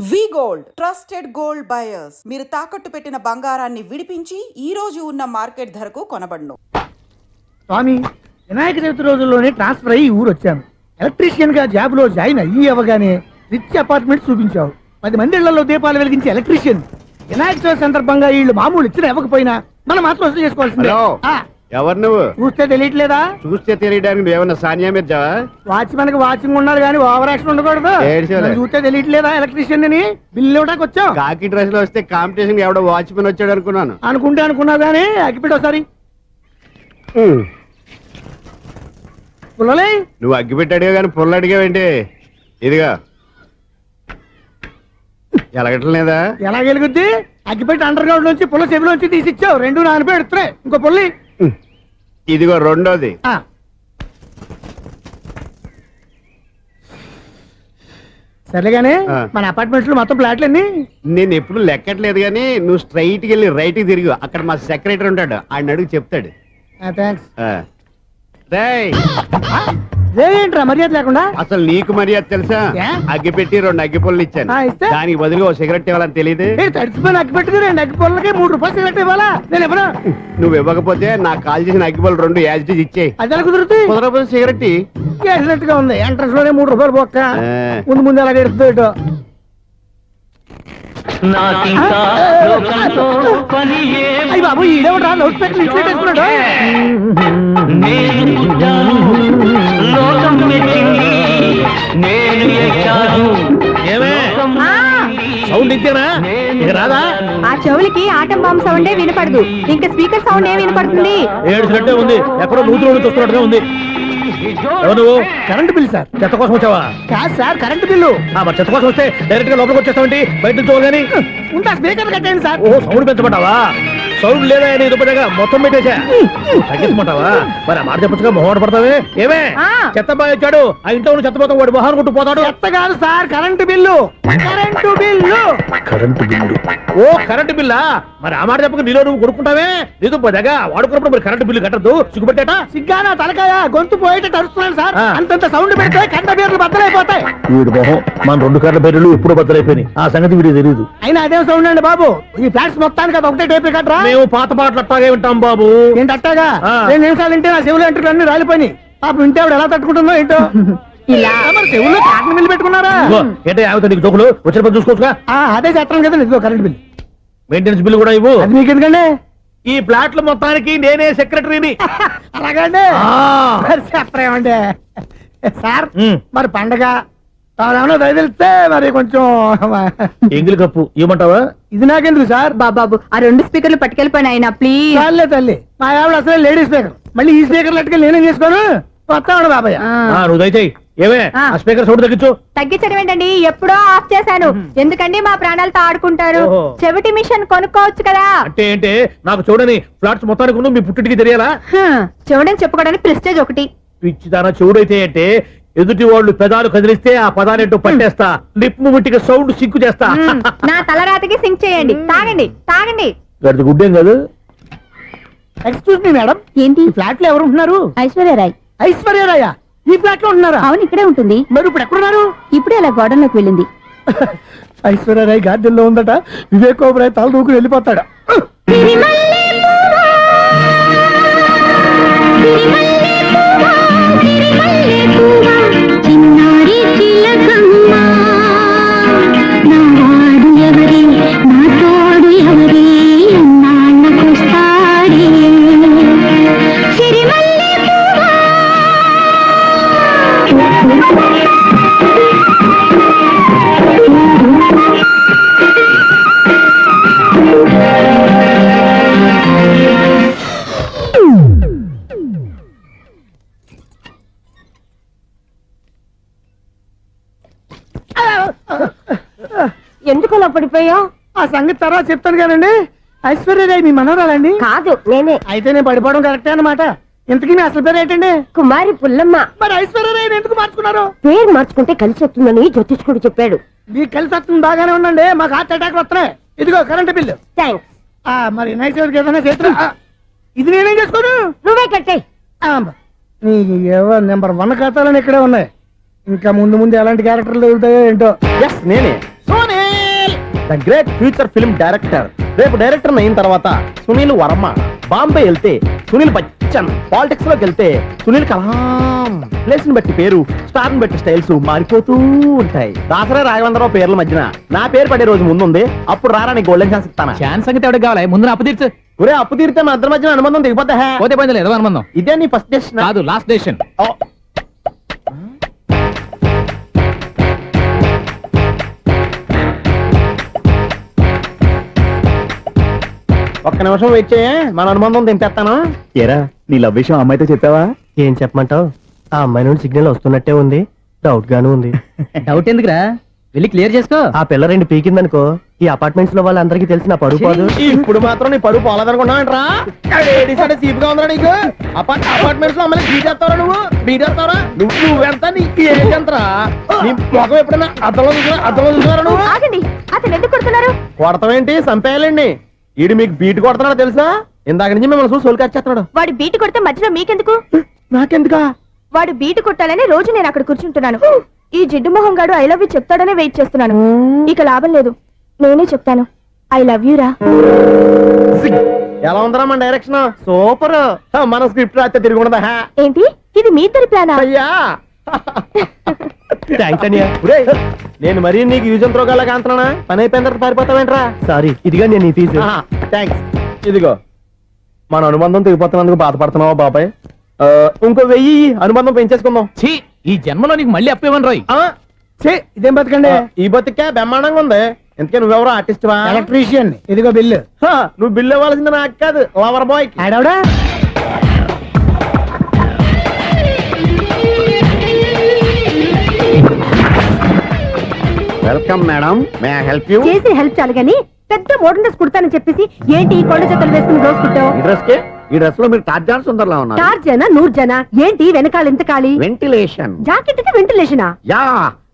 వి gold trusted gold buyers. మీరు తాకట్టు పెట్టిన బంగారాన్ని విడిపించి ఈ రోజు ఉన్న మార్కెట్ ధరకు కొనబడును. స్వామి, వినాయక చవితి రోజుల్లోనే ట్రాన్స్ఫర్ అయ్యి ఊరు వచ్చాను. ఎలక్ట్రీషియన్ గా జాబ్ లో జాయిన్ అయ్యి అవగానే రిచ్ అపార్ట్మెంట్ చూపించావు. 10 మంది ఇళ్లలో దీపాలు వెలిగించే ఎలక్ట్రీషియన్. వినాయక చవితి సందర్భంగా వీళ్ళు మామూలు ఇచ్చిన ఇవ్వకపోయినా మనం మాత్రం వసూలు చేసుకోవాల్సిందే. ఎవరు నువ్వు? చూస్తే తెలియట్లేదా? చూస్తే తెలియడానికి నువ్వేమన్నా సానియా మీర్జావా? వాచ్మెన్ కి వాచింగ్ ఉండాలి కానీ ఓవర్ యాక్షన్ ఉండకూడదు. చూస్తే తెలియట్లేదా ఎలక్ట్రీషియన్ అని? బిల్లు ఇవ్వడానికి వచ్చాం. కాకి డ్రెస్ లో వస్తే కాంపిటీషన్ ఎవడో వాచ్మెన్ వచ్చాడు అనుకున్నాను. అనుకున్నావు కానీ అగ్గిపెట్టి ఒకసారి పుల్లలే. నువ్వు అగ్గి పెట్టాడుగా కానీ పుల్ల అడిగావేంటి? ఇదిగా ఎలగటం లేదా? ఎలా వెలుగుద్ది? అగ్గిపెట్టి అండర్ గ్రౌండ్ నుంచి పుల్ల చెవిలోంచి తీసిచ్చావు. 2 నానిపోయి ఎడుతున్నాయి. ఇంకో పుల్లి ఇదిగో రెండోది. సరేగానే మన అపార్ట్మెంట్స్ లో మొత్తం ఫ్లాట్లు అన్ని నేను ఎప్పుడు లెక్కట్లేదు కానీ నువ్వు స్ట్రైట్ కి వెళ్ళి రైట్ కి తిరిగి అక్కడ మా సెక్రటరీ ఉంటాడు, ఆయన అడుగు చెప్తాడు. థ్యాంక్స్. ఏంట్రా మర్యాద లేకుండా? అసలు నీకు మర్యాద తెలుసా? అగ్గి పెట్టి 2 అగ్గి పుల్లలు ఇచ్చాను. దానికి బదులుగా 1 సిగరెట్ ఇవ్వాలని తెలియదు. తడిచిపోయిన అగ్గి పెట్టి 2 అగ్గి పుల్లలకి 3 రూపాయలు సిగరెట్ ఇవ్వాలా? నేను ఇవ్వను. నువ్వు ఇవ్వకపోతే నాకు కాల్ చేసిన అగ్గి పుల్లలు 2 యాజిటీస్ ఇచ్చేయి. అది ఎలా కుదురుతుంది? కుదరకపోతే సిగరెట్ చేసినట్టుగా ఉంది. ఎంట్రన్స్ లోనే 3 రూపాయలు బొక్క. ముందు అలా ఎడుతుంది. అయ్యి బాబు, ఈడేవడా లౌడ్ స్పీకర్ ఇంట్లో వేసుకున్నాడు? సౌండ్ ఇచ్చానా? ఇక రాదా? ఆ చెవులకి ఆటం బాంబు సౌండే వినపడదు. ఇంకా స్పీకర్ సౌండ్ ఏ వినపడుతుంది? ఏడుసినట్టే ఉంది. ఎక్కడో నూతులు చూస్తున్నట్టుగా ఉంది. ఎవరు? Current bill sir. చెత్త కోసం వచ్చావా? కాదు సార్, కరెంట్ బిల్లు. మరి చెత్త కోసం వస్తే డైరెక్ట్ గా లోపలికి వచ్చేస్తామండి. బయట నుంచి కానీ ఉంటా. స్పీకర్ కట్టండి సార్. ఓ, సౌండ్ పెంచమంటావా? సౌండ్ లేదా నీ దుబ్బగా మొత్తం పెట్టేసా. తగ్గించమంటావా? మరి ఆ మాట చెప్పచ్చుగా, మొహమాట పడతావే. ఏమే చెత్త బాగా వచ్చాడు, ఆ ఇంట్లో చెత్త పోతాం, వాడు మొహాన్ని కొట్టు పోతాడు. చెత్త కాదు sir, current bill. Current bill. Current bill. ఓ, కరెంటు బిల్లా? మరి ఆ మాట చెప్పక నీలో నువ్వు కొడుకుంటావే. నీ దుబ్బగా వాడుకున్నప్పుడు మరి కరెంటు బిల్లు కట్టద్దు. సిగ్గుపెట్టేట? సిగ్గానా తలకాయ? గొంతు పోయేటట్టు అరుస్తున్నాను సార్. అంతంత సౌండ్ పెడితే కంట బీర్లు బద్దలైపోతాయి. వీడు మొహం మన 2 కర్ల బీర్లు ఎప్పుడో బద్దలైపోయినాయి. ఆ సంగతి వీడికి తెలియదు. అయినా అదే సౌండ్ అండి బాబు. ఈ ఫ్లాట్స్ మొత్తానికి అది ఒకటే టేప్ కట్టరా? మేము పాత పాటలు అట్టాగే వింటాం బాబు. ఏంటి అట్టాగా? 2 నిమిషాలు వింటే నా చెవులు ఎంట్రీలు అన్ని రాలిపోయినాయి. పాపం వింటే ఆవిడ ఎలా తట్టుకుంటుందో ఏంటో. ఇలా మరి చెవుల్లో కాటన్ బిల్లు పెట్టుకున్నారా? ఏంటో యావత నీకు జోకులు వచ్చిన పని చూసుకోవచ్చుగా. అదే చేస్తాను కదా. ఇదిగో కరెంట్ బిల్, మెయింటెనెన్స్ బిల్లు కూడా ఇవ్వు. అది మీకు ఎందుకండి? ఈ ఫ్లాట్ల మొత్తానికి నేనే సెక్రటరీని. అలాగండి. చెప్పరేమండి సార్. మరి పండగ ఏమన్నా దయదలిస్తే మరి కొంచెం ఎంగిలి కప్పు ఇవ్వమంటావా? ఇది నాకెందుకు సార్? బాబాబు, ఆ 2 స్పీకర్లు పట్టుకెళ్ళిపోయిన ఆయన ప్లీజ్. చాలే తల్లి, మా ఆవిడ అసలే లేడీ స్పీకర్. మళ్ళీ ఈ స్పీకర్లు అట్టుకెళ్ళి నేనేం చేసుకోను? వస్తాడు బాబాయ్. నువ్వు దయచేయి. ఏమే ఆ స్పీకర్ సౌండ్ తగ్గించు. తగ్గించడం ఏంటండి? ఎప్పుడో ఆఫ్ చేశాను. ఎందుకండి మా ప్రాణాలతో ఆడుకుంటారు? చెవిటి మిషన్ కొనుక్కోవచ్చు కదా. అంటే ఏంటి? నాకు చూడని ఫ్లాట్స్ మొత్తానికి మీ పుట్టింటికి తెలియాలా? చెవుడని చెప్పుకోవడానికి ప్రెస్టేజ్ ఒకటి. పిచ్చి తన చెవుడైతే అంటే ఎదుటి వాళ్ళు పెదాలు కదిలిస్తే ఆ పదాలేంటో పట్టేస్తా. లిప్ ముట్టికి సౌండ్ సింకు చేస్తా. నా తలరాతకి సింక్ చేయండి. తాగండి తాగండి. గడిచి గుడ్డేం కాదు. ఎక్స్క్యూజ్ మీ మేడం, ఏంటి ఫ్లాట్ లో ఎవరు ఉంటున్నారు? ఐశ్వర్యరాయ్. ఐశ్వర్యరాయ ఈ ఫ్లాట్ లో ఉంటున్నారా? అవును, ఇక్కడే ఉంటుంది. మరి ఇప్పుడు ఎక్కడున్నారు? ఇప్పుడే అలా గోడంలోకి వెళ్ళింది. ఐశ్వర్యరాయ్ గార్డెన్ లో ఉందట. వివేక్ ఓబరాయ్ తల దూకుని వెళ్ళిపోతాడు. ఎందుకు అలా పడిపోయావు? ఆ సంగతి తర్వాత చెప్తాను కానండి. ఐశ్వర్యరాయ్ మీ మనవరాలండి? కాదు, నేనే. అయితే నేను పడిపోవడం కరెక్టే అన్నమాట. ఇంతకీ మీ అసలు పేరు ఏంటండి? కుమారి పుల్లమ్మ. మరి ఐశ్వర్యరాయ్ ఎందుకు మార్చుకున్నారు? పేరు మార్చుకుంటే కలిసి వస్తుందని జ్యోతిష్కుడు చెప్పాడు. మీకు కలిసి వస్తుంది బాగానే ఉండండి. మాకు హార్ట్ అటాక్ వస్తున్నాయి. ఇదిగో కరెంట్ బిల్లు. థ్యాంక్స్. మరి నైట్ ఏదైనా చేస్తా. ఇది నేనేం చేసుకోను? నువ్వే కట్టాయి. నెంబర్ 1 ఖాతాలని ఇక్కడే ఉన్నాయి. ఇంకా ముందు ముందు ఎలాంటి క్యారెక్టర్లు దొరుకుతాయో ఏంటో. నేనే. The great future film director. రేపు డైరెక్టర్ అయిన తర్వాత సునీల్ వర్మ. బాంబే వెళ్తే సునీల్ బచ్చన్. పాలిటిక్స్ లోకి వెళ్తే సునీల్ కలాం. ప్లేస్ ని బట్టి పేరు, స్టార్ ని బట్టి స్టైల్స్ మారిపోతూ ఉంటాయి. దాసరా రాఘవేంద్రరావు పేర్ల మధ్యన నా పేరు పడే రోజు ముందుంది. అప్పుడు రారా నీకు గోల్డెన్ ఛాన్స్ ఇస్తాను. ఛాన్స్ సంగతి ఎవరికి కావాలి? ముందు అప్పు తీర్చు. ఒరే అప్పు తీరితే మన ఇద్దరి మధ్యన అనుబంధం దిగిపోతా. పోతే పోయింది లేదు అనుబంధం. ఇదే నీ ఫస్ట్ డెస్టినేషన్ కాదు, లాస్ట్ డెసిషన్. ఒక్క నిమిషం వెయిట్ చేయ, మన అనుబంధం దింపేస్తాను. ఏరా నీ లవ్ విషయం అమ్మాయితో చెప్పావా? ఏం చెప్పమంటావు? ఆ అమ్మాయి నుండి సిగ్నల్ వస్తున్నట్టే ఉంది, డౌట్ గాను ఉంది. డౌట్ ఎందుకురా, వెళ్ళి క్లియర్ చేసుకో. ఆ పిల్ల రెండు పీకిందనుకో, ఈ అపార్ట్మెంట్స్ లో వాళ్ళందరికీ తెలిసిన పరువు పోదు. ఇప్పుడు మాత్రం నీ పరువు పోలేదనుకున్నావంటరా? సీపుగా ఉందా నీకు? అపార్ట్మెంట్స్ లో అమ్మని బీటేస్తావరా? బీటేస్తావరా? నువ్వెంత, నీకు ఏంటంతరా? నీ ముఖం ఎప్పుడైనా అద్దంలో చూసారా నువ్వు? ఆగండి, అతను ఎందుకు కొడుతున్నారు? కొడతావేంటి? చంపేయాలండి. ఈడు మీకు బీట్ కొడుతున్నాడు తెలుసా? ఇందాక నుంచి మిమ్మల్ని చూసి సోల్కొచ్చేస్తున్నాడు. వాడు బీటు కొడితే మధ్యలో మీకెందుకు? నాకెందుకా? వాడు బీటు కొట్టాలని రోజు నేను అక్కడ కూర్చుంటున్నాను. ఈ జిడ్డు మొహం గాడు ఐ లవ్ యూ చెప్తాడనే వెయిట్ చేస్తున్నాను. ఇక లాభం లేదు, నేనే చెప్తాను ఐ లవ్ యూ రా. ఎలా ఉందరా మన డైరెక్షన్? సూపర్. మన స్క్రిప్ట్ రాస్తే తిరిగి ఉండదా? ఏంటి ఇది మీ ఇద్దరి ప్లానా? అయ్యా నేను మరీ నీకు యూజ్ త్రోగాలా కాంతనా? పని అయిపోయిన తర్వాత పారిపోతావేంట్రా? సారీ, ఇదిగా నేను తీసు. థ్యాంక్స్. ఇదిగో మన అనుబంధం తెగిపోతున్నందుకు బాధపడుతున్నావా బాబాయ్? ఇంకో 1000 అనుబంధం పెంచేసుకుందాం. ఛీ, ఈ జన్మలో నీకు మళ్ళీ అప్పు ఇవ్వను రోయ్. ఇదేం బతకండి? ఈ బతికే బ్రహ్మాండంగా ఉంది. ఎందుకే నువ్వెవరో ఆర్టిస్ట్ వా? ఎలక్ట్రీషియన్. ఇదిగో బిల్లు. నువ్వు బిల్లు ఇవ్వాల్సింది నాకు కాదు, లవర్ బాయ్. ఆడవడా? Welcome madam, may I help you? చేసి హెల్ప్ చాలు గాని పెద్ద మోడల్ డ్రెస్ కుడతానని చెప్పేసి ఏంటి ఈ కొండ జతలు వేసుకుని రోజు కుట్టావు? ఈ డ్రెస్ లో మీరు టార్జాన్ సుందర్లా ఉన్నారు. టార్జనా నూర్జనా ఏంటి వెనకాల ఎంత ఖాళీ? వెంటిలేషన్. జాకెట్ కి వెంటిలేషనా? యా,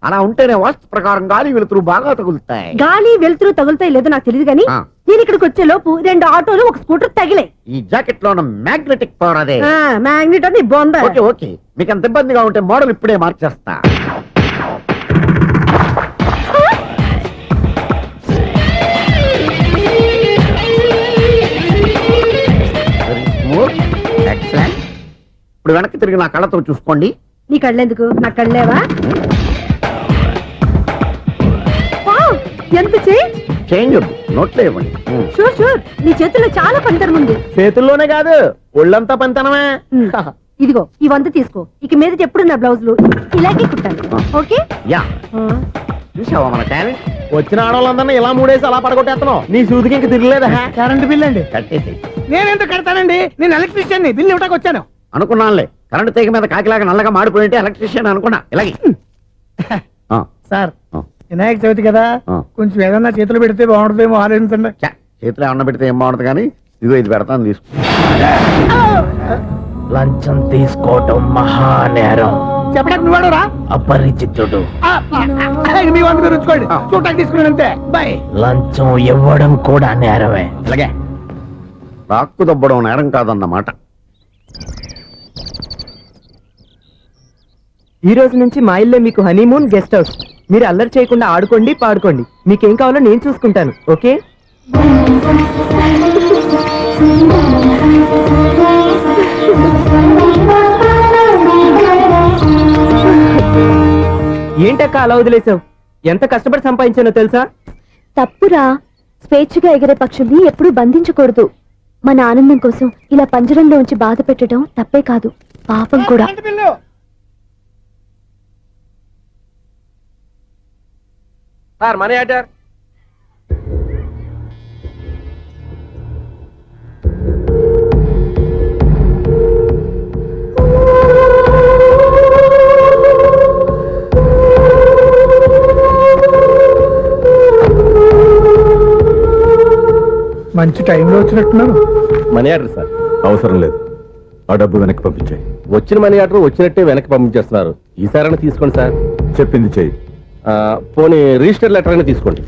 అలా ఉంటేనే వాస్తు ప్రకారం గాలి వెలుతురు బాగా తగులుతాయి. గాలి వెలుతురు తగులుతాయి లేదో నాకు తెలియదు గానీ నేను ఇక్కడికి వచ్చే లోపు 2 ఆటోలు ఒక స్కూటర్ తగిలే. ఈ జాకెట్ లో ఉన్న మ్యాగ్నెటిక్ పవర్ అదే. మ్యాగ్నెట్ అని బొంద. ఓకే ఓకే, మీకు అంత ఇబ్బందిగా ఉంటే మోడల్ ఇప్పుడే మార్చేస్తా. ఎక్సలెంట్. ఇప్పుడు వెనక్కి తిరిగి నా కళ్ళతో చూసుకోండి. నీ కళ్ళెందుకు? నా కళ్ళేవా? ఎంత చేంజ్? చేంజ్ వద్దు, నోట్లో ఇవ్వండి. షూర్ షూర్, నీ చేతుల్లో చాలా పంతరం ఉంది. చేతుల్లోనే కాదు, ఒళ్ళంతా పంతనమే. ఇదిగో ఈ 100 తీసుకో. ఇక మీద ఎప్పుడు నా బ్లౌజులు ఇలాగే కుట్టాను. ఓకే? యా, చూసావా మన టాలెంట్? వచ్చిన ఆడవాళ్ళందరినీ ఇలా మూడేసి అలా పడగొట్టేస్తున్నావు. నీ సూదికి ఇంక తిరగలేదా? కరెంట్ బిల్ అండి. కట్టేసి. నేనేంటో కడతానండి, నేను ఎలక్ట్రీషియన్. బిల్ ఇవ్వడానికి వచ్చాను. అనుకున్నానులే, కరెంట్ తీగ మీద కాకిలాగా నల్లగా మాడిపోయింటే ఎలక్ట్రీషియన్ అనుకున్నా. ఇలాగే సార్, వినాయక చవితి కదా, కొంచెం ఏదన్నా చేతులు పెడితే బాగుంటుందేమో ఆలోచించండి. చేతిలో అన్న పెడితే ఏం బాగుంటుంది కానీ ఇదిగో ఇది పెడతాను, తీసుకో. లంచం తీసుకోవటం మహానేరం. చెప్పడానికి నువ్వు రా. అపరిచితుడు. మీ 100 మీరు ఉంచుకోండి, చూడటానికి తీసుకున్నాను అంతే. బాయ్. లంచం ఇవ్వడం కూడా నేరమే. అలాగే రాక్కు దబ్బడం నేరం కాదన్నమాట. ఈ రోజు నుంచి మా ఇల్లే మీకు హనీమూన్ గెస్ట్ హౌస్. మీరు అల్లరి చేయకుండా ఆడుకోండి, పాడుకోండి. మీకేం కావాలో నేను చూసుకుంటాను. ఓకే? ఏంటక్క అలా వదిలేసావు? ఎంత కష్టపడి సంపాదించానో తెలుసా? తప్పురా, స్వేచ్ఛగా ఎగిరే పక్షుల్ని ఎప్పుడూ బంధించకూడదు. మన ఆనందం కోసం ఇలా పంజరంలో ఉంచి బాధ పెట్టడం తప్పే కాదు, పాపం కూడా. Current bill. Sir, money order. మంచి టైంలో వచ్చినట్టున్నారు. Money order sir. అవసరం లేదు, ఆ డబ్బు వెనక్కి పంపించాయి. వచ్చిన మనీ ఆర్డర్ వచ్చినట్టే వెనక్కి పంపించేస్తున్నారు. ఈసారైనా తీసుకోండి సార్. చెప్పింది చెయ్యి. పోనీ రిజిస్టర్ లెటర్ అయినా తీసుకోండి.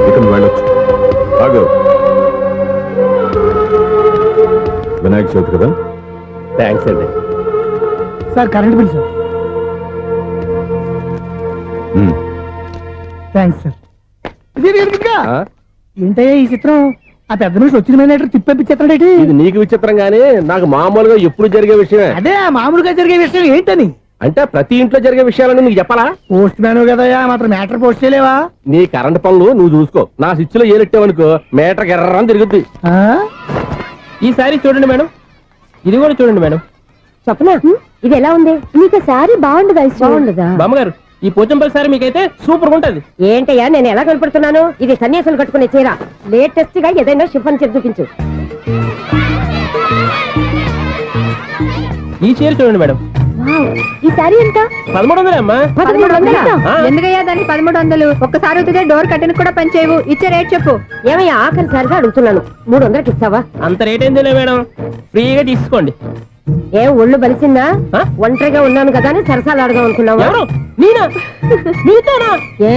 ఇక నువ్వు వెళ్ళొచ్చు. ఆగు. వినాయక చవితి కదా. థ్యాంక్స్ అండి. Sir current bill sir. Um. Thanks sir. ఏంటయ్యా ఈ చిత్రం? ఆ పెద్ద నుంచి వచ్చిన మేనేటర్ తిప్పించేస్తాడేటి? ఇది నీకు విచిత్రం గానీ నాకు మామూలుగా ఎప్పుడు జరిగే విషయమే. అదే ఆ మామూలుగా జరిగే విషయం ఏంటని? అంటే ప్రతి ఇంట్లో జరిగే విషయాలను నీకు చెప్పాలా? పోస్ట్ మ్యాన్ కదయ్యా, మాత్రం మ్యాటర్ పోస్ట్ చేయలేవా? నీ కరెంట్ పనులు నువ్వు చూసుకో. నా స్విచ్ లో ఏలెట్టావనుకో మీటర్ ఎర్రని తిరుగుద్ది. ఆ? ఈసారి చూడండి మేడం, ఇది కూడా చూడండి మేడం. చెప్పనా ఇది ఎలా ఉంది? నీకు శారీ బాగుండదా? బాగుండదా? బామ్మగారు, ఈ పోచంపల్లి సారీ మీకైతే సూపర్ ఉంటుంది. ఏంటయ్యా నేను ఎలా కనపడుతున్నాను? ఇది సన్యాసులు కట్టుకునే చీర. లేటెస్ట్ గా ఏదైనా షిఫన్ చేసి చూపించు. ఈ చీర చూడండి మేడం, ఈ శారీ ఎంత? 1300 అమ్మా. 1300? ఆ, ఎందుకయ్యా దాన్ని 1300? ఒక్కసారి వద్దుదే డోర్ కట్టెన్ కూడా పనిచేయవు. ఇచ్చే రేట్ చెప్పు. ఏమయ్యా ఆఖరిసారిగా అడుగుతున్నాను, 300కి ఇస్తావా? అంత రేట్ ఏందిలే మేడం, ఫ్రీగా తీసుకోండి. ఏం ఒళ్ళు బలిసిందా? ఆ? ఒంటరిగా ఉన్నాను కదా అని సరసాలు అడగా అనుకున్నావా? ఎవరు? నేనా? నీతోనా? ఏ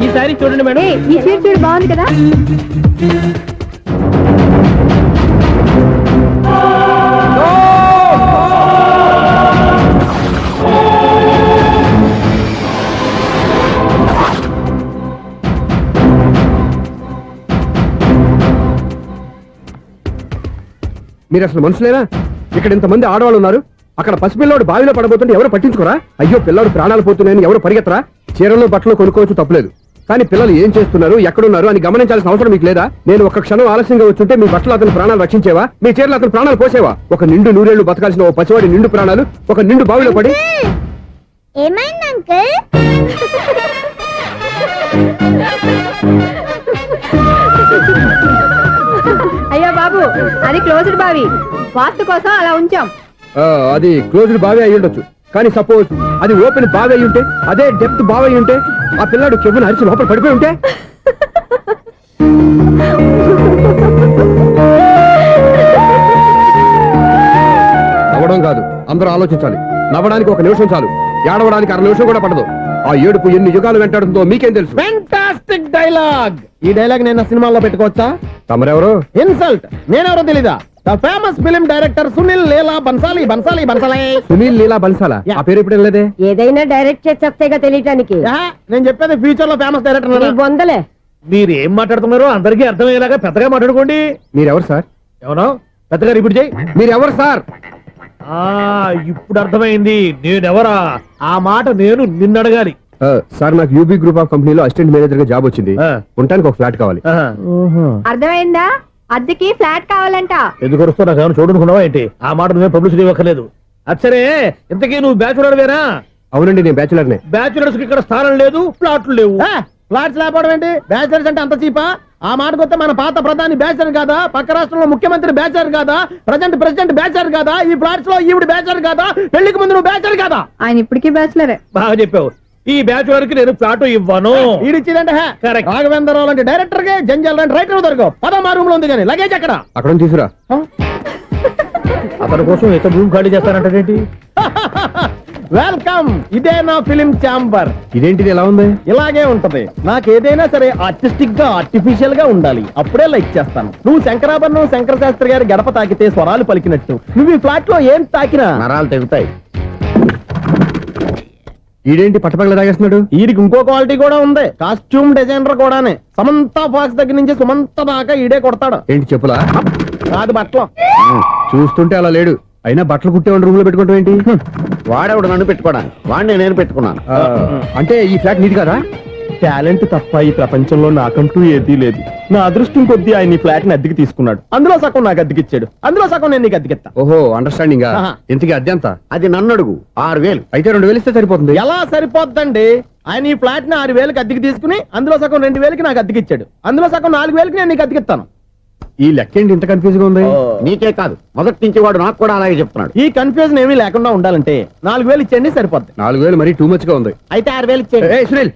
ఈ సారీ చూడండి మేడం. ఈ చీర చూడు బాగుంది కదా? మీరు అసలు మనుషులేనా? ఇక్కడ ఇంతమంది ఆడవాళ్ళు ఉన్నారు, అక్కడ పసిపిల్లాడు బావిలో పడబోతుంటే ఎవరు పట్టించుకోరా? అయ్యో పిల్లాడు ప్రాణాలు పోతున్నాయని ఎవరు పరిగెత్తరా? చీరలు బట్టలు కొనుక్కోవచ్చు తప్పులేదు, కానీ పిల్లలు ఏం చేస్తున్నారు ఎక్కడున్నారు అని గమనించాల్సిన అవసరం మీకు లేదా? నేను ఒక్క క్షణం ఆలస్యంగా వచ్చుంటే మీ బట్టలు అతని ప్రాణాలు రక్షించేవా? మీ చీరలు అతని ప్రాణాలు పోసేవా? ఒక నిండు నూరేళ్లు బతకాల్సిన ఓ పసివాడి నిండు ప్రాణాలు ఒక నిండు బావిలో పడి. ఏమైంది అంకుల్? అయ్యో బాబు, అది క్లోజ్డ్ బావి, వాస్తు కోసం అలా ఉంచాం. అది క్లోజ్డ్ బావి అయి ఉండొచ్చు, కానీ సపోజ్ అది ఓపెన్ బావి అయి ఉంటే, అదే డెప్త్ బావి అయి ఉంటే, ఆ పిల్లాడు చెవును అరిచి లోపల పడిపోయి ఉంటే? నవ్వడం కాదు, అందరూ ఆలోచించాలి. నవ్వడానికి ఒక నిమిషం చాలు, ఏడవడానికి 1/2 నిమిషం కూడా పడదు. ఆ ఏడుపు ఎన్ని యుగాలు వెంటాడుతుందో మీకేం తెలుసు? Fantastic dialogue. ఈ డైలాగ్ నేను సినిమాలో పెట్టుకోవచ్చా? తమరెవరు? ఇన్సల్ట్. నేనెవరో తెలీదా? The famous film director Sunil Leela Bansali. Bansali Bansali. Sunil Leela బన్సాలా? ఆ పేరు ఇప్పుడు లేదే. ఏదైనా డైరెక్ట్ చేసి వస్తేగా తెలియటానికి. నేను చెప్పేది ఫ్యూచర్ లో ఫేమస్ నీ డైరెక్టర్. బొందలే. మీరు ఏం మాట్లాడుతున్నారో అందరికీ అర్థమయ్యేలాగా పెద్దగా మాట్లాడుకోండి. మీరెవరు సార్? ఎవరో పెద్దగా రిపీట్ చేయి. మీరెవరు సార్? ఇప్పుడు అర్థమైంది నేనెవరా. ఆ మాట నేను నిన్ను అడగాలి. సార్ నాకు యూబీ గ్రూప్ ఆఫ్ కంపెనీలో అసిస్టెంట్ మేనేజర్ గా జాబ్ వచ్చింది. ఉండడానికి ఒక ఫ్లాట్ కావాలి. అర్థమైందా? అద్దెకి ఫ్లాట్ కావాలంట. ఎందుకు వస్తావు? నాకు ఏమైనా చూడనుకున్నావా ఏంటి? ఆ మాట నువ్వే పబ్లిసిటీ ఇవ్వక్కర్లేదు. అచ్చరే, ఇంతకీ నువ్వు బ్యాచులర్ వేనా? అవునండి, నేను బ్యాచులర్ నే. బ్యాచులర్స్ కి ఇక్కడ స్థానం లేదు, ఫ్లాట్లు లేవు. ఫ్లాట్స్ లేకపోవడం ఏంటి? బ్యాచిలర్స్ అంటే అంత చీపా? ఆ మాటకొస్తే మన పాత ప్రధాని బ్యాచర్ కాదా? పక్క రాష్ట్రంలో ముఖ్యమంత్రి బ్యాచర్ కాదా? ప్రెసిడెంట్ బ్యాచర్ కాదా? ఈ ఫ్లాట్స్ లో ఈవిడ బ్యాచర్ కాదా? పెళ్లికి ముందు నువ్వు బ్యాచర్ కాదా? ఆయన ఇప్పటికీ బ్యాచులరే. బాగా చెప్పావు. ఈ బ్యాచులర్ కి నేను ఫ్లాట్ ఇవ్వను. ఈడిచ్చిందంటే రాఘవేంద్రరావు లాంటి డైరెక్టర్ కి జంజల్ లాంటి రైటర్ దొరకవు. పదమా రూమ్ లో ఉంది కానీ లగేజ్ అక్కడ. అక్కడ తీసుకురా. అతని కోసం ఎంత రూమ్ ఖాళీ చేస్తానంటే వెల్కమ్. ఇదే నా ఫిలిం ఛాంబర్. ఇదేంటిది ఎలా ఉంది? ఇలాగే ఉంటది. నాకు ఏదైనా సరే ఆర్టిస్టిక్ గా ఆర్టిఫిషియల్ గా ఉండాలి, అప్పుడే లైక్ చేస్తాను. నువ్వు శంకరాభరణం శంకర శాస్త్రి గారి గడప తాకితే స్వరాలు పలికినట్టు నువ్వు ఈ ఫ్లాట్ లో ఏం తాకినా నరాలు తెగుతాయి. ఈడేంటి పట్టపగల తాగేస్తున్నాడు? వీడికి ఇంకో క్వాలిటీ కూడా ఉంది. కాస్ట్యూమ్ డిజైనర్ కూడానే. సమంత ఫాక్స్ దగ్గర నుంచి సుమంత దాకా ఈడే కొడతాడు. ఏంటి చెప్పులా? కాదు బట్టలు. చూస్తుంటే అలా లేడు. అయినా బట్టలు కుట్టేవాడి రూమ్ లో పెట్టుకుంటాం ఏంటి? వాడేవాడు నన్ను పెట్టుకోవడానికి, వాడిని నేను పెట్టుకున్నాను. అంటే ఈ ఫ్లాట్ నీది కదా? టాలెంట్ తప్ప ఈ ప్రపంచంలో నాకంటూ ఏదీ లేదు. నా అదృష్టం కొద్దీ ఆయన ఈ ఫ్లాట్ ని అద్దెకి తీసుకున్నాడు. అందులో సగం నాకు అద్దెకిచ్చాడు, అందులో సగం నేను నీకు అద్దెకిస్తా. ఓహో, అండర్స్టాండింగ్. ఆహా. ఇంతకీ అద్దె ఎంత? అది నన్ను అడుగు. 6000. అయితే 2000 ఇస్తే సరిపోతుంది. ఎలా సరిపోద్దండి? ఆయన ఈ ఫ్లాట్ ని 6000కి అద్దెకి తీసుకుని అందులో సగం 2000కి నాకు అద్దెకిచ్చాడు, అందులో సగం 4000కి నేను నీకు అద్దెకిస్తాను. ఈ లెక్క ఏంటి ఇంత కన్ఫ్యూజ్ గా ఉంది? నీకే కాదు, మొదటి నుంచి వాడు నాకు కూడా అలాగే చెప్తున్నాడు. ఈ కన్ఫ్యూజన్ ఏమీ లేకుండా ఉండాలంటే 4000 ఇచ్చేయండి, సరిపోద్ది. 4000 మరీ టూ మచ్ గా ఉంది. అయితే 6000 ఇచ్చేయండి. ఏయ్ సునీల్,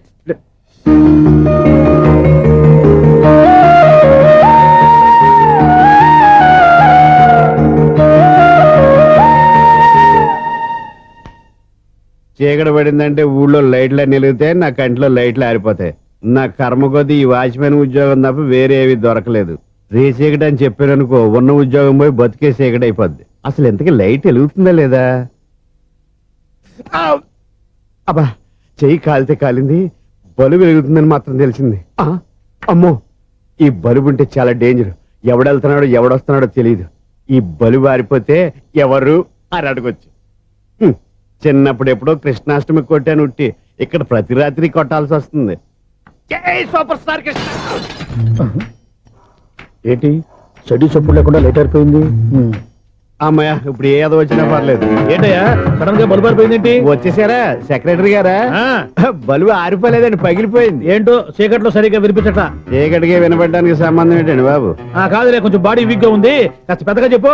చీకటి పడిందంటే ఊళ్ళో లైట్లు నిలిగితే నా కంటిలో లైట్లు ఆరిపోతాయి. నా కర్మ కొద్దీ ఈ వాచ్మెన్ ఉద్యోగం తప్ప వేరే ఏవి దొరకలేదు. రే చీకటి అని చెప్పారనుకో, ఉన్న ఉద్యోగం పోయి బతికే చీకటి అయిపోద్ది. అసలు ఇంతకీ లైట్ వెలుగుతుందా లేదా? అబ్బా, చెయ్యి కాలితే కాలింది, బలుబు వెలుగుతుందని మాత్రం తెలిసింది. అమ్మో, ఈ బలుబు ఉంటే చాలా డేంజర్. ఎవడెళ్తున్నాడో ఎవడొస్తున్నాడో తెలియదు. ఈ బలుబు ఆరిపోతే ఎవరు అని అడగొచ్చు. చిన్నప్పుడు ఎప్పుడో కృష్ణాష్టమి కొట్టాను ఉట్టి, ఇక్కడ ప్రతి రాత్రి కొట్టాల్సి వస్తుంది. జై సూపర్ స్టార్ కృష్ణ. ఏంటి చెడు చెప్పుడు లేకుండా లేట్ అయిపోయింది? అమ్మయ్య, ఇప్పుడు ఏదో వచ్చినా పర్లేదు. ఏంటయ్యా సడన్ గా బల్బు అయిపోయింది? వచ్చేసారా సెక్రటరీ గారా? బలుబు ఆరిపోలేదండి, పగిలిపోయింది. ఏంటో చీకట్లో సరిగ్గా వినిపించట. చీకటికే వినపడడానికి సంబంధం ఏంటండి బాబు? కాదులే, కొంచెం బాడీ వీక్ గా ఉంది, కాస్త పెద్దగా చెప్పు.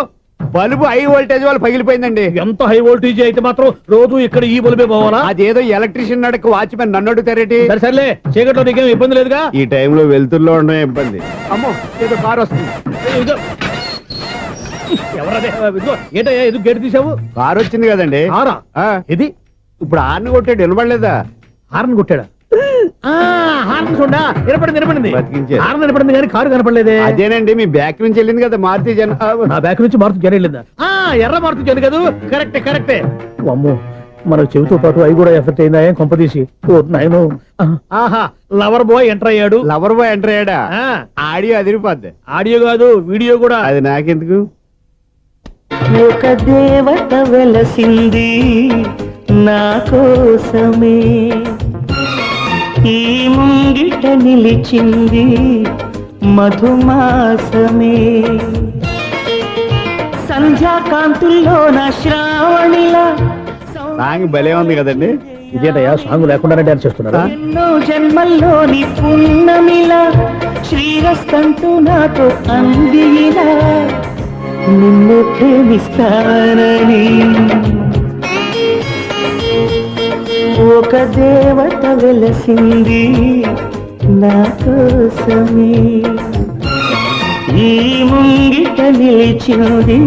బల్బు హై వోల్టేజ్ వాళ్ళు పగిలిపోయిందండి. ఎంత హై వోల్టేజ్ అయితే మాత్రం రోజు ఇక్కడ ఈ బల్బే పోవాలా? అదేదో ఎలక్ట్రీషియన్ నడక వాచ్మెన్ నన్ను అడుగుతారేటి? సరే సర్లే, చీకట్లో నీకేం ఇబ్బంది లేదుగా? ఈ టైంలో వెళ్తుల్లో ఉండడం ఇబ్బంది. అమ్మో, ఏదో కారు వస్తుంది. ఇదిగో. ఎవరదే? ఇదిగో, ఏంటయ్యా ఎందుకు గేటు తీసావు? కారు వచ్చింది కదండి. కారా? ఇది ఇప్పుడు హార్న్ కొట్టాడు, వినపడలేదా? హార్న్ కొట్టాడా? హార్న్ చూడా, వినపడింది. బతికించారు. హార్న్ వినపడింది కానీ కారు కనపడలేదే. అదేనండి, మీ బ్యాక్ నుంచి వెళ్ళింది కదా మారుతి జన. నా బ్యాక్ నుంచి మారుతి జన వెళ్ళిందా? ఎర్ర మారుతి జన కదా? కరెక్టే. అమ్మో, మన చెవితో పాటు అవి కూడా ఎఫెక్ట్ అయిందా? ఏం కొంపదీసి నాయను. ఆహా, లవర్ బాయ్ ఎంటర్ అయ్యాడు. లవర్ బాయ్ ఎంటర్ అయ్యాడా? ఆడియో అదిరిపోద్ది. ఆడియో కాదు, వీడియో కూడా. అది నాకెందుకు? ఒక దేవత వెలసింది నా కోసమే, ఈ ముంగిట నిలిచింది మధుమాసమే, సంధ్యాకాంతుల్లో నా శ్రావణిలా సాంగ్ భలే ఉంది కదండి. ఇదేంటయ్యా సాంగ్ లేకుండానే డాన్స్ చేస్తున్నారా? ఎన్నో జన్మల్లోని పున్నమిలా శ్రీరస్తంటూ నాతో అందిలా నిన్ను ప్రేమిస్తానని, ఒక దేవత వెలసింది నా కోసమే, ఈ ముంగిట నిలిచింది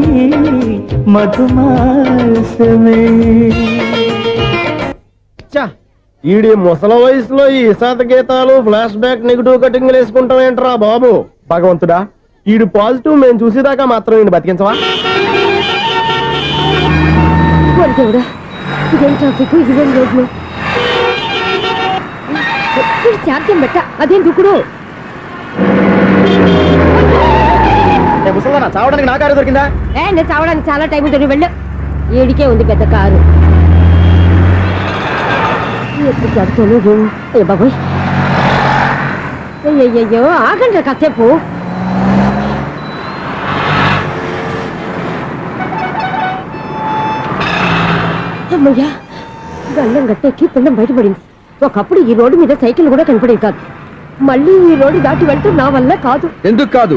మధుమాసమే. ఈడి ముసల వయసులో ఈ ఇసాత గీతాలు, ఫ్లాష్ బ్యాక్, నెగిటివ్ కటింగ్ వేసుకుంటాం ఏంట్రా బాబు? భగవంతుడా, ఈడు పాజిటివ్ మేము చూసేదాకా మాత్రం ఈయన బతికించవా? ఇదేం ట్రాఫిక్, ఇదేం రోడ్లు, శాంతం బెట్ట, అదేం దుక్కుడు. ముసలరా, చావడానికి నా కారు దొరికిందా? నేను చావడానికి చాలా టైం ఉంటుంది, వెళ్ళు. ఏడికే ఉంది పెద్ద కారు. ఎప్పుడు జరుగుతాను ఏ బాబోయ్. అయ్యయ్యో, ఆగండి కాసేపు. అమ్మయ్యా, గల్లం గట్టెక్కి పిండం బయటపడింది. ఒకప్పుడు ఈ రోడ్డు మీద సైకిల్ కూడా కనపడేది కాదు. మళ్ళీ ఈ రోడ్డు దాటి వెళ్తూ నా వల్ల కాదు. ఎందుకు కాదు?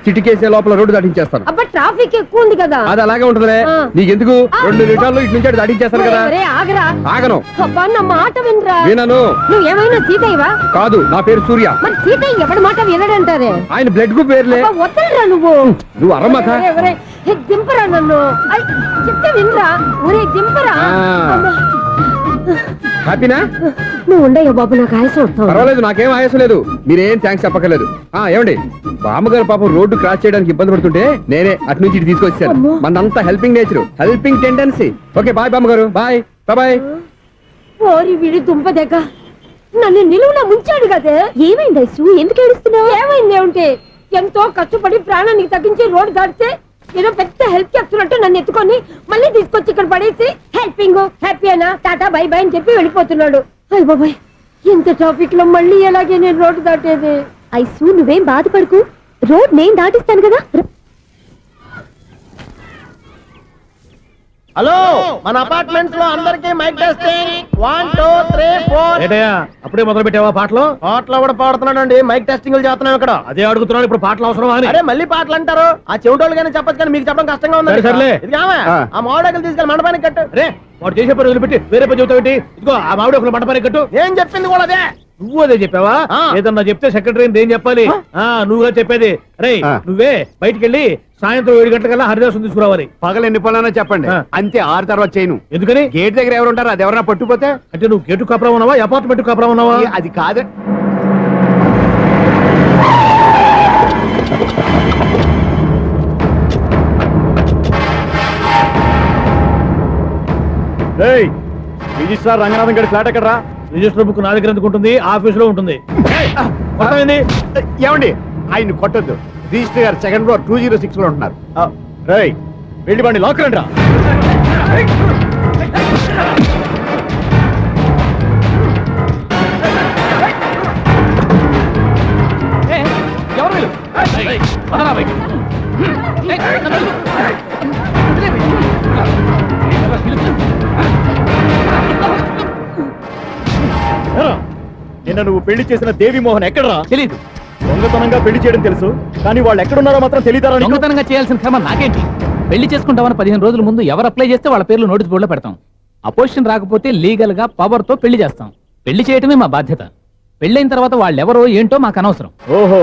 చిటికేసే లోపల రోడ్డు దాటించేస్తాను. అబ్బా, ట్రాఫిక్ ఎక్కువ ఉంది కదా. అది అలాగే ఉంటదిలే. నీకెందుకు? 2 నిమిషాల్లో ఇటు నుంచి దాటించేస్తాను కదా. ఆగరా. ఆగను. అబ్బా, నా మాట వినరా. వినను. నువ్వేమైనా సీతయ్యవా? కాదు, నా పేరు సూర్య. మరి సీతయ్య ఎవడి మాట వినడంటారే? ఆయన బ్లడ్ గ్రూప్ పేర్లే. వద్దరా నువ్వు. నువ్వు అరమ్మక. దింపరా నన్ను. చెప్తే వినరా. ఒరే దింపరా. హ్యాపీనా? నువ్వు ఉండయ్యా బాబు, నాకు ఆయాసం వస్తావు. పర్వాలేదు, నాకేం ఆయాసం లేదు. మీరేం థ్యాంక్స్ చెప్పక్కర్లేదు. ఏమండి, బామ్మగారు పాపం రోడ్డు క్రాస్ చేయడానికి ఇబ్బంది పడుతుంటే నేనే అటు నుంచి ఇటు తీసుకొచ్చాను. మనంతా helping nature, helping tendency. Okay, bye బామ్మగారు. Bye bye. ఓరి వీడి దుంపదగ్గ, నన్ను నిలువున ముంచాడు కదే. ఏమైంది ఐసు? ఎందుకు ఏడుస్తున్నావు? ఏమైంది ఏమిటి? ఎంతో కష్టపడి ప్రాణానికి తగ్గించి రోడ్డు దాటితే ఏదో పెద్ద హెల్ప్ చేస్తున్నట్టు నన్ను ఎత్తుకొని మళ్ళీ తీసుకొచ్చి ఇక్కడ పడేసి హెల్పింగ్ హ్యాపీ అయినా టాటా బై బై అని చెప్పి వెళ్ళిపోతున్నాడు. అయ్య బాబాయ్, ఇంత ట్రాఫిక్ లో మళ్ళీ ఎలాగే నేను రోడ్డు దాటేది? ఐసు, నువ్వేం బాధపడకు, రోడ్ నేను దాటిస్తాను కదా. హలో, మన అపార్ట్మెంట్స్ లో అందరికి మైక్ టెస్టింగ్. 1 2 3 4. ఏంటయ్యా అప్పుడే మొదలు పెట్టావా పాటలు? పాటలు కూడా పాడుతున్నాడు అండి. మైక్ టెస్టింగ్ చేస్తున్నాం ఇక్కడ. అదే అడుగుతున్నాను, ఇప్పుడు పాటలు అవసరమా అని. అరే, మళ్ళీ పాటలు అంటారు. ఆ చెవిటోళ్ళు కానీ చెప్పచ్చు, కానీ మీకు చెప్పడం కష్టంగా ఉంది. సర్లే. ఆ మామిడాకులు తీసుకెళ్ళి మండపానికి కట్టు. అరే, వాడు చేసే పని వదిలిపెట్టి వేరే పని చెబుతావు. ఇదిగో ఆ మామిడి ఒకరు మంటపానికి కట్టు. నేను చెప్పింది కూడా అదే. నువ్వు అదే చెప్పావా? ఆ. ఏదన్నా చెప్తే సెక్రటరీ ఏం చెప్పాలి? నువ్వుగా చెప్పేది. రే ఆ. నువ్వే బయటికి వెళ్ళి సాయంత్రం 7 గంటలకల్లా హరిదాసు తీసుకురావాలి. పగలు ఎన్ని పనులైనా చెప్పండి, ఆ. అంతే 6 తర్వాత చేయను. ఎందుకని? గేట్ దగ్గర ఎవరు ఉంటారు? అది ఎవరన్నా పట్టుకుపోతే అంటే నువ్వు గేటు కాపురం ఉన్నావా, అపార్ట్మెంట్ కాపురం ఉన్నావా? అది కాదు. రిజిస్ట్రార్ రంగనాథన్ గారి ఫ్లాట్ ఎక్కడ? రిజిస్టర్ బుక్ నా దగ్గర ఎందుకు ఉంటుంది? ఆఫీస్ లో ఉంటుంది. అర్థమైంది? ఏమండి, ఆయన కొట్టద్దు. రిజిస్టర్ గారు 2nd floor 206 లో ఉంటున్నారు. రేయ్ వెళ్ళి బండి లాక్ రండి రా. ఎవరు వీళ్ళు? పదరా బయటికి. నిన్న నువ్వు పెళ్లి చేసిన దేవి మోహన్ ఎక్కడరా? తెలీదు. దొంగతనంగా పెళ్లి చేయడం తెలుసు, కానీ వాళ్ళు ఎక్కడున్నారో మాత్రం తెలియదారా? దొంగతనంగా చేయాల్సిన క్రమ నాకేంటి? పెళ్లి చేసుకుంటామని 15 రోజుల ముందు ఎవరు అప్లై చేస్తే వాళ్ళ పేర్లు నోటీస్ బోర్డులో పెడతాం. అపోజిషన్ రాకపోతే లీగల్ గా పవర్ తో పెళ్లి చేస్తాం. పెళ్లి చేయటమే మా బాధ్యత. పెళ్ళైన తర్వాత వాళ్ళెవరో ఏంటో మాకు అనవసరం. ఓహో,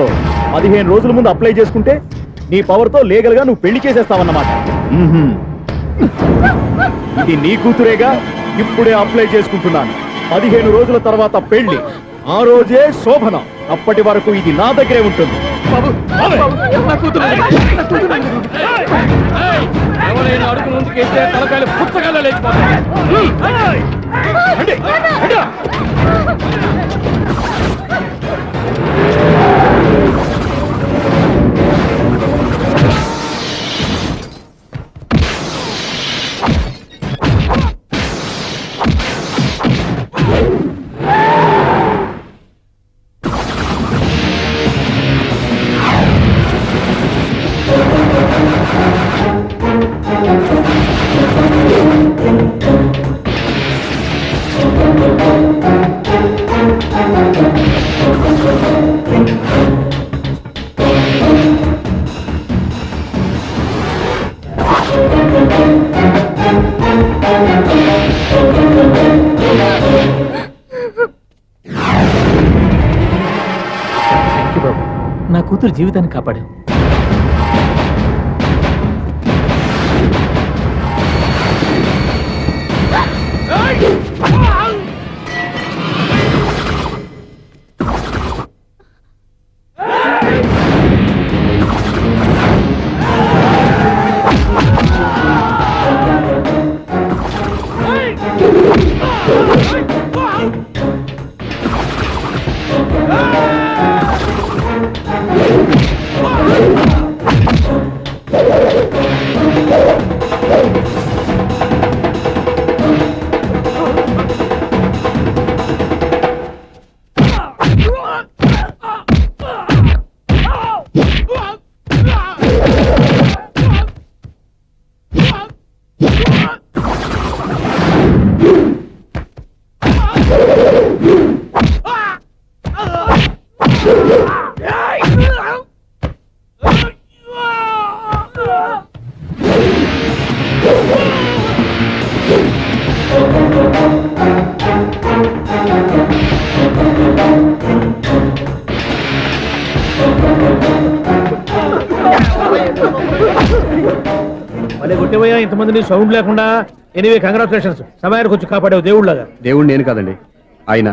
15 రోజుల ముందు అప్లై చేసుకుంటే నీ పవర్ తో లీగల్ గా నువ్వు పెళ్లి చేసేస్తావన్నమాట. ఇది నీ కూతురేగా, ఇప్పుడే అప్లై చేసుకుంటున్నాను. 15 రోజుల తర్వాత పెళ్లి, ఆ రోజే శోభన. అప్పటి వరకు ఇది నా దగ్గరే ఉంటుంది. ఎవరైనా అడుగు ముందుకెళ్తే తలకాయలు పుచ్చకాయలు లేచిపోతాయి. నా కూతురు జీవితాన్ని కాపాడు. మళ్ళీ కొట్టేవయ్యా ఇంతమందిని సౌండ్ లేకుండా. ఎనీవే కంగ్రాచులేషన్స్, సమయానికి వచ్చి కాపాడేవు దేవుళ్ళగా. దేవుడు నేను కాదండి, ఆయన.